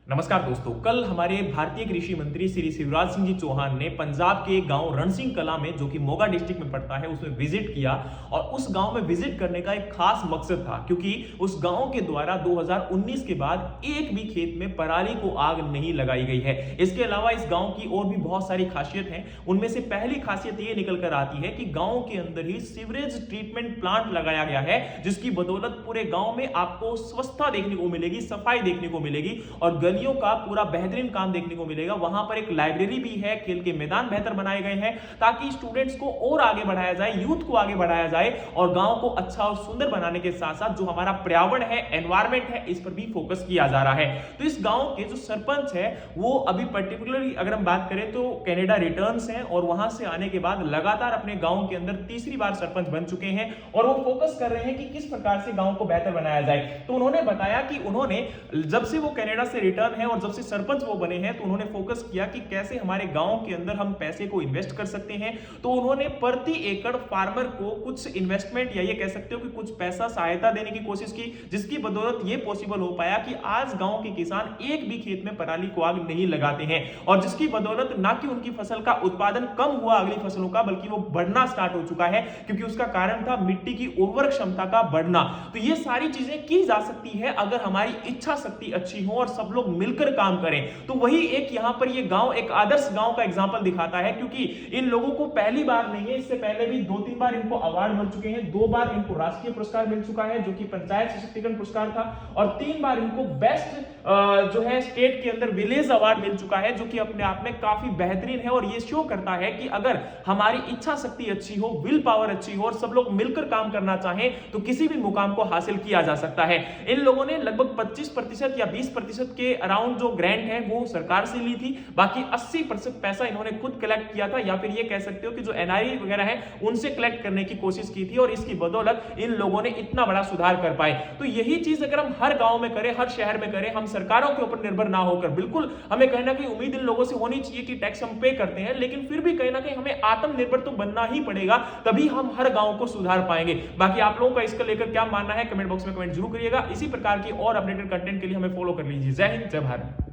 नमस्कार दोस्तों। कल हमारे भारतीय कृषि मंत्री श्री शिवराज सिंह जी चौहान ने पंजाब के गांव रणसिंह कला में, जो कि मोगा डिस्ट्रिक्ट में पड़ता है, उसमें विजिट किया। और उस गांव में विजिट करने का एक खास मकसद था, क्योंकि उस गांव के द्वारा 2019 के बाद एक भी खेत में पराली को आग नहीं लगाई गई है। इसके अलावा इस गांव की और भी बहुत सारी खासियत हैं। उनमें से पहली खासियत ये निकल कर आती है कि गांव के अंदर ही सीवरेज ट्रीटमेंट प्लांट लगाया गया है, जिसकी बदौलत पूरे गांव में आपको स्वच्छता देखने को मिलेगी, सफाई देखने को मिलेगी और गलियों का पूरा बेहतरीन काम देखने को मिलेगा। वहां पर एक लाइब्रेरी भी है, खेल के मैदान बेहतर बनाए गए हैं ताकि स्टूडेंट्स को और आगे बढ़ाया जाए, यूथ को आगे बढ़ाया जाए और गांव को अच्छा और सुंदर बनाने के साथ साथ जो हमारा पर्यावरण है, एनवायरमेंट है, इस पर भी फोकस किया जा रहा है। तो इस गांव के जो सरपंच है वो अभी पर्टिकुलरली अगर हम बात करें तो कनाडा रिटर्न्स हैं और वहां से आने के बाद लगातार अपने गांव के अंदर तीसरी बार सरपंच बन चुके हैं और वो फोकस कर रहे हैं कि किस प्रकार से गांव को बेहतर बनाया जाए। तो उन्होंने बताया कि उन्होंने जब से वो कनाडा से रिटर्न है और जब से सरपंच वो बने हैं तो उन्होंने फोकस किया कि कैसे हमारे गांव के अंदर हम पैसे को इन्वेस्ट कर सकते हैं। तो उन्होंने प्रति एकड़ फार्मर को कुछ इन्वेस्टमेंट या ये कह सकते हो कि कुछ पैसा सहायता देने की कोशिश की, जिसकी बदौलत ये पॉसिबल हो पाया कि आज गांव के किसान एक भी खेत में पराली को आग नहीं लगाते हैं और जिसकी बदौलत ना कि उनकी फसल का उत्पादन कम हुआ अगली फसलों का, बल्कि वो बढ़ना स्टार्ट हो चुका है, क्योंकि उसका कारण था मिट्टी की उर्वरक क्षमता का बढ़ना। तो ये सारी चीजें की जा सकती है अगर हमारी इच्छा शक्ति अच्छी हो और सब लोग मिलकर काम करें। तो वही एक यहां पर ये गांव एक आदर्श गांव का एग्जांपल दिखाता है, क्योंकि इन लोगों को पहली बार नहीं है, इससे पहले भी 2-3 बार इनको अवार्ड मिल चुके हैं। 2 बार इनको राष्ट्रीय पुरस्कार मिल चुका है जो कि पंचायत सशक्तिकरण पुरस्कार था और 3 बार इनको बेस्ट जो है स्टेट के अंदर विलेज अवार्ड मिल चुका है, जो कि अपने आप में काफी बेहतरीन है। और ये शो करता है कि अगर हमारी इच्छा शक्ति अच्छी हो, विल पावर अच्छी हो और सब लोग मिलकर काम करना चाहें तो किसी भी मुकाम को हासिल किया जा सकता है। इन लोगों ने लगभग 25% या 20% के अराउंड जो ग्रांट है वो सरकार से ली थी, बाकी 80% पैसा इन्होंने खुद कलेक्ट किया था, या फिर ये कह सकते हो कि जो एनआरई वगैरह है उनसे कलेक्ट करने की कोशिश की थी और इसकी बदौलत इन लोगों ने इतना बड़ा सुधार कर पाए। तो यही चीज अगर हम हर गांव में करें, हर शहर में करें, हम सरकारों के ऊपर निर्भर ना होकर, बिल्कुल हमें कहीं ना कहीं उम्मीद इन लोगों से होनी चाहिए कि टैक्स हम पे करते हैं, लेकिन फिर भी कहीं ना कहीं हमें आत्मनिर्भर तो बनना ही पड़ेगा, तभी हम हर गांव को सुधार पाएंगे। बाकी आप लोगों का इसका लेकर क्या मानना है कमेंट बॉक्स में कमेंट जरूर करिएगा। इसी प्रकार की और अपडेटेड कंटेंट के लिए हमें फॉलो कर लीजिए। जय हिंद, जय भारत।